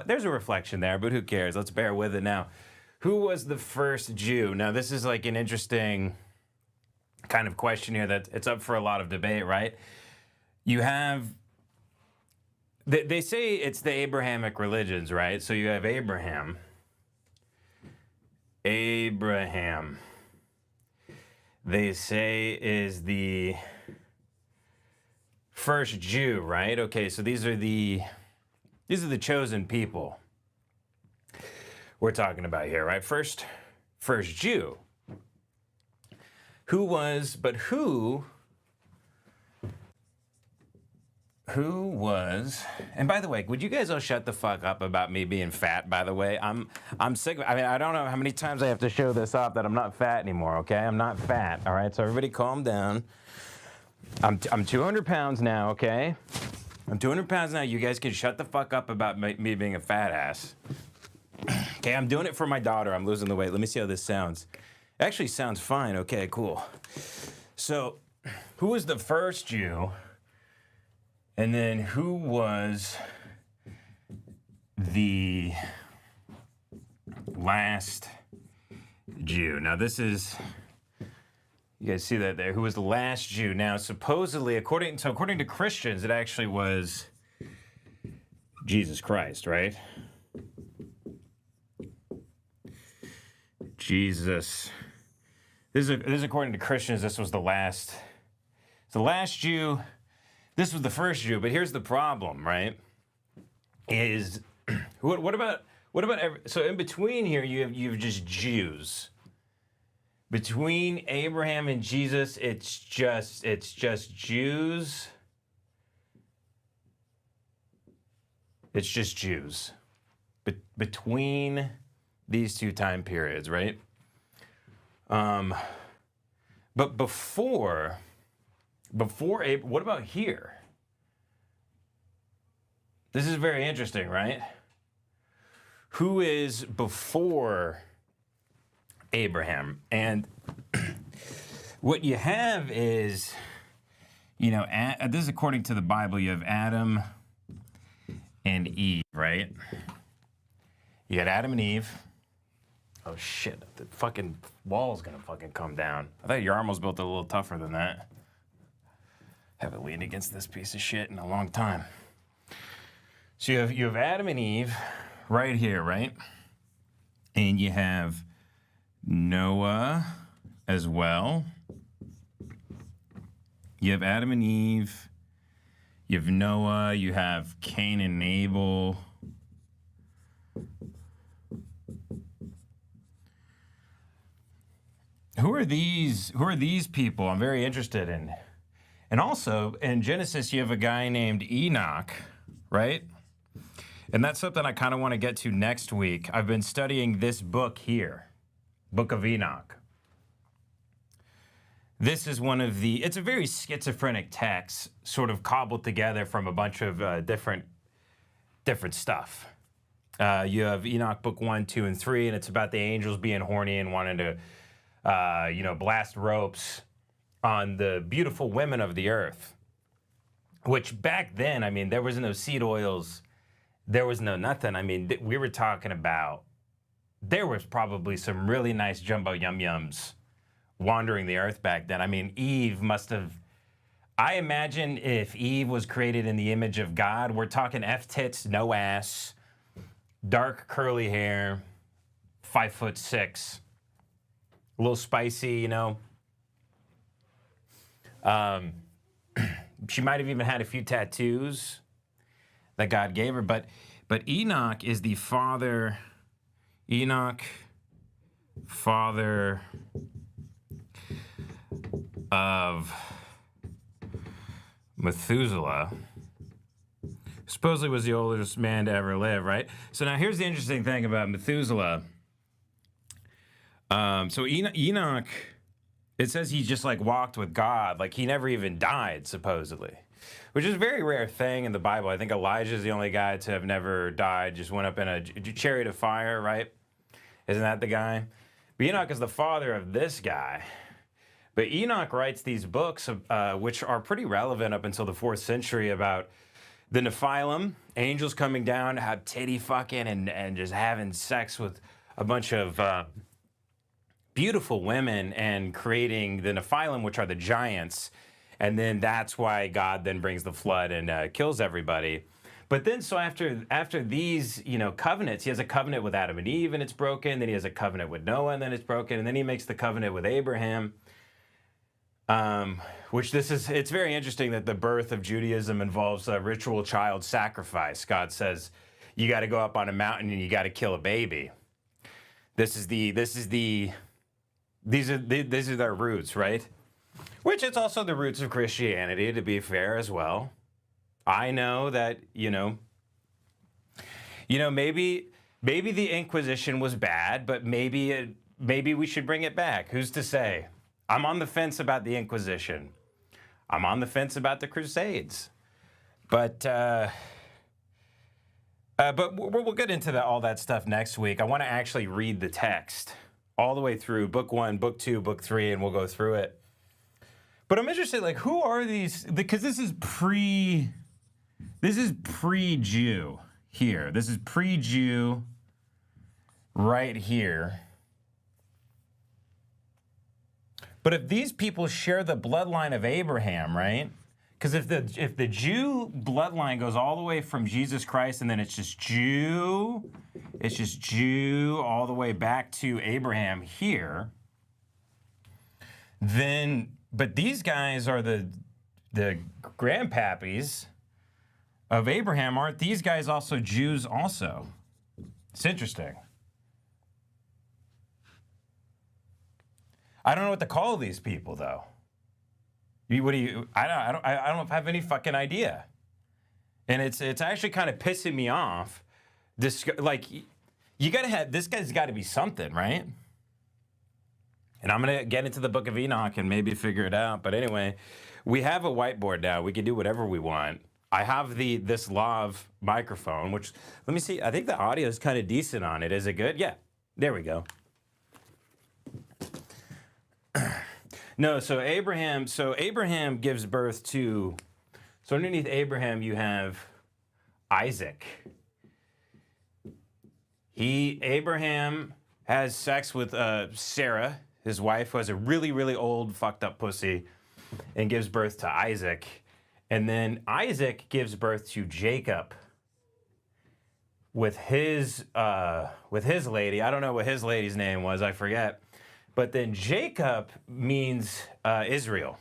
there's a reflection there, but who cares? Let's bear with it now. Who was the first Jew? Now, this is like an interesting kind of question here that it's up for a lot of debate, right? You have, they say it's the Abrahamic religions, right? So you have Abraham. They say is the first Jew, right? Okay, so these are the chosen people we're talking about here, right? First Jew. Who was, and by the way, would you guys all shut the fuck up about me being fat, by the way? I'm sick of it. I mean, I don't know how many times I have to show this up that I'm not fat anymore, okay? I'm not fat, all right? So everybody calm down. I'm 200 pounds now, okay? I'm 200 pounds now. You guys can shut the fuck up about me being a fat ass. Okay, I'm doing it for my daughter. I'm losing the weight. Let me see how this sounds. It actually sounds fine. Okay, cool. So, who was the first Jew? And then who was the last Jew? Now this is, you guys see that there? Who was the last Jew? Now supposedly, according to Christians, it actually was Jesus Christ, right? Jesus. This is according to Christians. This was the last. The last Jew. This was the first Jew, but here's the problem, right? Is what about so in between here you have just Jews. Between Abraham and Jesus, it's just Jews. It's just Jews. Between these two time periods, right? But before what about here? This is very interesting, right? Who is before Abraham? And what you have is, you know, this is according to the Bible, you have Adam and Eve, right? You got Adam and Eve. Oh shit, the fucking wall's gonna fucking come down. I thought your arm was built a little tougher than that. Haven't leaned against this piece of shit in a long time. So you have Adam and Eve right here, right? And you have Noah as well. You have Adam and Eve. You have Noah. You have Cain and Abel. Who are these people? I'm very interested in. And also, in Genesis, you have a guy named Enoch, right? And that's something I kind of want to get to next week. I've been studying this book here, Book of Enoch. This is it's a very schizophrenic text, sort of cobbled together from a bunch of different stuff. You have Enoch book 1, 2, and 3, and it's about the angels being horny and wanting to, blast ropes on the beautiful women of the earth, which back then, I mean, there was no seed oils, there was no nothing. I mean, we were talking about, there was probably some really nice jumbo yum-yums wandering the earth back then. I mean, Eve must have, I imagine if Eve was created in the image of God, we're talking F-tits, no ass, dark curly hair, 5'6", a little spicy, you know. She might have even had a few tattoos that God gave her, but Enoch is the father. Enoch, father of Methuselah, supposedly was the oldest man to ever live, right? So now here's the interesting thing about Methuselah. So Enoch, it says he just like walked with God, like he never even died, supposedly, which is a very rare thing in the Bible. I think Elijah is the only guy to have never died, just went up in a chariot of fire, right? Isn't that the guy? But Enoch is the father of this guy. But Enoch writes these books, which are pretty relevant up until the 4th century, about the Nephilim, angels coming down to have titty fucking and just having sex with a bunch of beautiful women and creating the Nephilim, which are the giants. And then that's why God then brings the flood and kills everybody. But then, so after these, covenants, he has a covenant with Adam and Eve, and it's broken. Then he has a covenant with Noah, and then it's broken. And then he makes the covenant with Abraham. It's very interesting that the birth of Judaism involves a ritual child sacrifice. God says, you got to go up on a mountain and you got to kill a baby. These are their roots, right? Which is also the roots of Christianity, to be fair, as well. I know that, maybe the Inquisition was bad, but maybe we should bring it back. Who's to say? I'm on the fence about the Inquisition. I'm on the fence about the Crusades. But we'll get into all that stuff next week. I want to actually read the text all the way through, book 1, book 2, book 3, and we'll go through it. But I'm interested, who are these? Because this is pre-Jew here. This is pre-Jew right here. But if these people share the bloodline of Abraham, right? Because if the Jew bloodline goes all the way from Jesus Christ and then it's just Jew all the way back to Abraham here, then, but these guys are the grandpappies of Abraham. Aren't these guys also Jews also? It's interesting. I don't know what to call these people, though. I don't have any fucking idea. And it's actually kind of pissing me off. You gotta have, this guy's got to be something, right? And I'm gonna get into the Book of Enoch and maybe figure it out. But anyway, we have a whiteboard now. We can do whatever we want. I have this Lav microphone, which, let me see. I think the audio is kind of decent on it. Is it good? Yeah. There we go. No, so Abraham gives birth to, so underneath Abraham you have Isaac. Abraham has sex with Sarah, his wife, who has a really, really old fucked up pussy, and gives birth to Isaac. And then Isaac gives birth to Jacob with his lady. I don't know what his lady's name was, I forget. But then Jacob means Israel.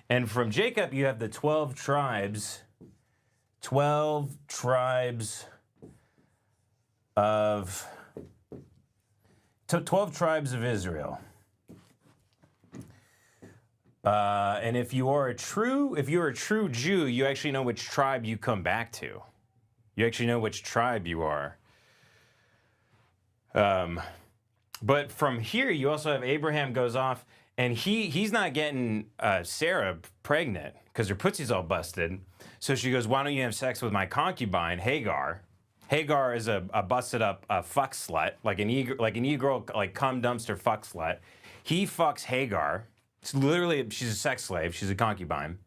And from Jacob, you have the 12 tribes. 12 tribes of Israel. And if you're a true Jew, you actually know which tribe you come back to. You actually know which tribe you are. But from here, you also have Abraham goes off, and he's not getting Sarah pregnant because her pussy's all busted. So she goes, why don't you have sex with my concubine, Hagar? Hagar is a busted up fuck slut, like an e-girl, cum dumpster fuck slut. He fucks Hagar. It's literally, she's a sex slave. She's a concubine.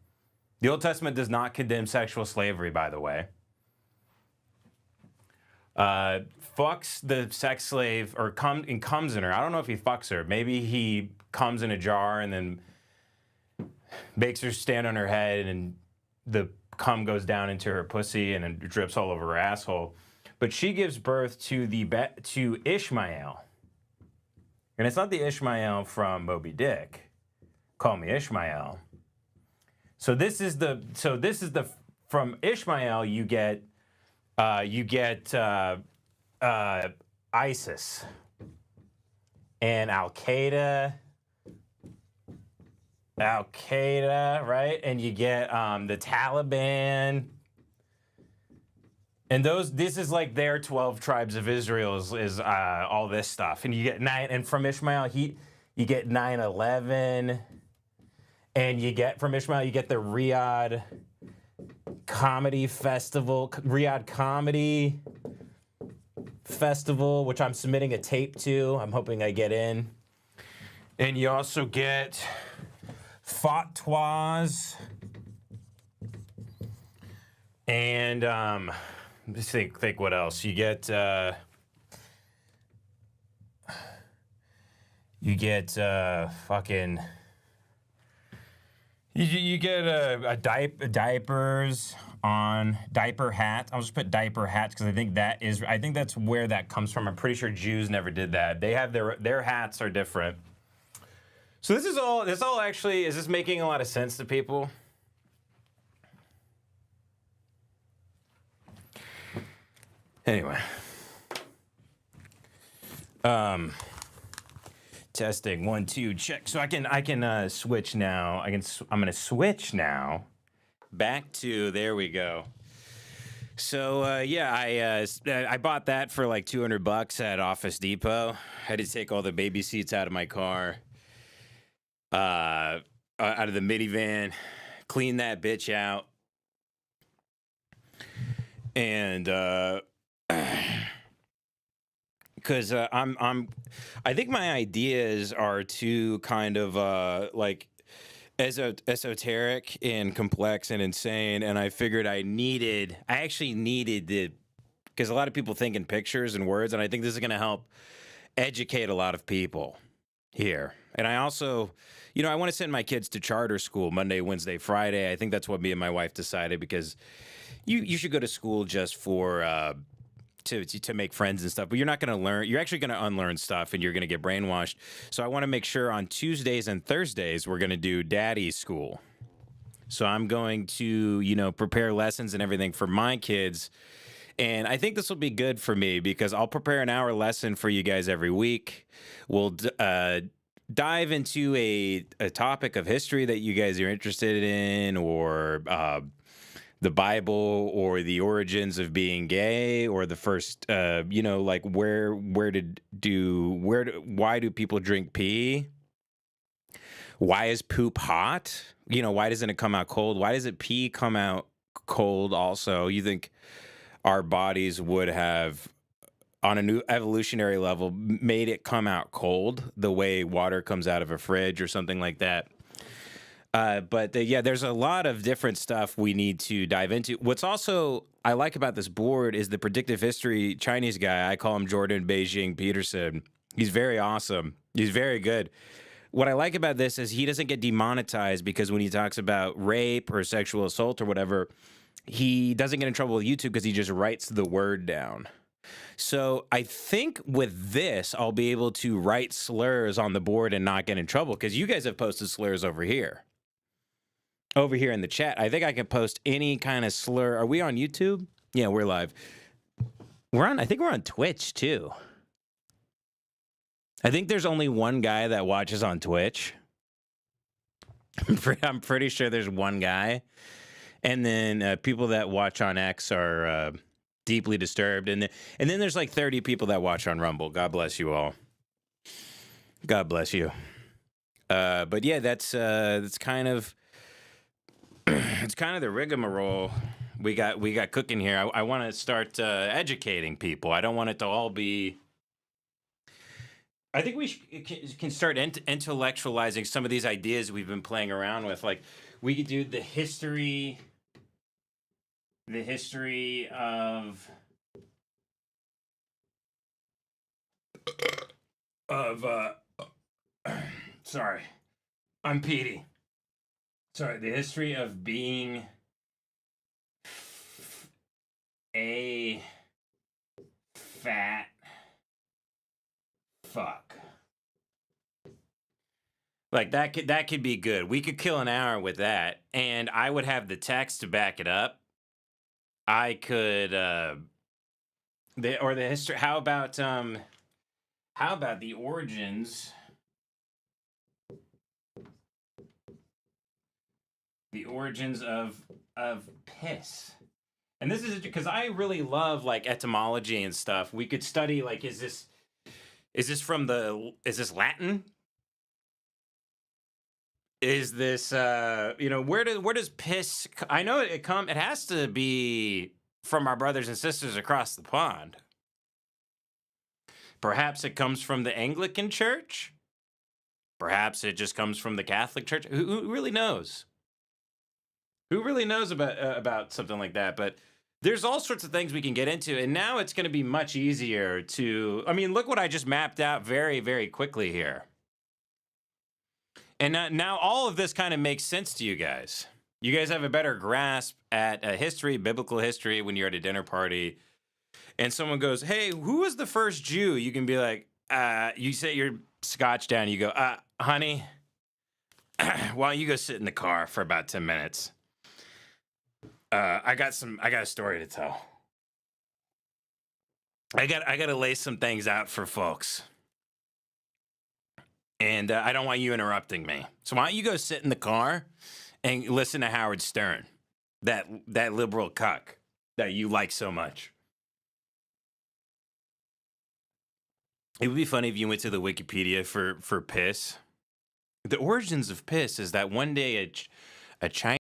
The Old Testament does not condemn sexual slavery, by the way. Fucks the sex slave or comes in her. I don't know if he fucks her. Maybe he comes in a jar and then makes her stand on her head and the cum goes down into her pussy and it drips all over her asshole. But she gives birth to Ishmael. And it's not the Ishmael from Moby Dick. Call me Ishmael. So this is from Ishmael you get ISIS and Al-Qaeda, right? And you get the Taliban. And this is like their 12 tribes of Israel is all this stuff. And you get and from Ishmael, you get 9/11. And from Ishmael, you get the Riyadh Comedy Festival, Riyadh Comedy Festival, which I'm submitting a tape to. I'm hoping I get in. And you also get fatwas And let's think what else you get. Fucking. You get diapers on diaper hat. I'll just put diaper hats because I think that's where that comes from. I'm pretty sure Jews never did that. They have their hats are different. So this all actually, is this making a lot of sense to people? Anyway. Testing 1 2 check. So I can switch now. I'm gonna switch now back to, there we go. So yeah, I bought that for like $200 at Office Depot. I had to take all the baby seats out of my car, out of the minivan, clean that bitch out, and because I think my ideas are too kind of like esoteric and complex and insane, and I figured I actually needed the, because a lot of people think in pictures and words, and I think this is going to help educate a lot of people here. And I also, I want to send my kids to charter school Monday, Wednesday, Friday. I think that's what me and my wife decided, because you should go to school just for to make friends and stuff, but you're not going to learn. You're actually going to unlearn stuff, and you're going to get brainwashed. So I want to make sure on Tuesdays and Thursdays we're going to do daddy school. So I'm going to, prepare lessons and everything for my kids. And I think this will be good for me because I'll prepare an hour lesson for you guys every week. We'll dive into a topic of history that you guys are interested in, or the Bible, or the origins of being gay, or the first, like why do people drink pee? Why is poop hot? Why doesn't it come out cold? Why does it pee come out cold also? You think our bodies would have, on a new evolutionary level, made it come out cold the way water comes out of a fridge or something like that? But there's a lot of different stuff we need to dive into. What's also I like about this board is the predictive history Chinese guy. I call him Jordan Beijing Peterson. He's very awesome. He's very good. What I like about this is he doesn't get demonetized, because when he talks about rape or sexual assault or whatever, he doesn't get in trouble with YouTube because he just writes the word down. So I think with this, I'll be able to write slurs on the board and not get in trouble, because you guys have posted slurs over here in the chat. I think I can post any kind of slur. Are we on YouTube? Yeah, we're live. I think we're on Twitch too. I think there's only one guy that watches on Twitch. I'm pretty sure there's one guy. And then people that watch on X are deeply disturbed. And then there's like 30 people that watch on Rumble. God bless you all. God bless you. But yeah, that's kind of it's kind of the rigmarole we got cooking here. I want to start educating people. I don't want it to all be. I think we can start intellectualizing some of these ideas we've been playing around with. Like, we could do the history of sorry, I'm Petey. Sorry, the history of being a fat fuck. Like, that could be good. We could kill an hour with that, and I would have the text to back it up. I could the history. How about the origins? The origins of piss. And this is because I really love like etymology and stuff. We could study, like, is this Latin? Is this where does piss? I know it has to be from our brothers and sisters across the pond. Perhaps it comes from the Anglican Church. Perhaps it just comes from the Catholic Church. Who really knows? Who really knows about something like that? But there's all sorts of things we can get into, and now it's going to be much easier to. I mean, look what I just mapped out very, very quickly here, and now all of this kind of makes sense to you guys. You guys have a better grasp at history, biblical history, when you're at a dinner party, and someone goes, "Hey, who was the first Jew?" You can be like, you set your scotch down. You go, "Honey, why don't you go sit in the car for about 10 minutes?" I got a story to tell. I got to lay some things out for folks, and I don't want you interrupting me. So why don't you go sit in the car and listen to Howard Stern, that liberal cuck that you like so much. It would be funny if you went to the Wikipedia for piss. The origins of piss is that one day a Chinese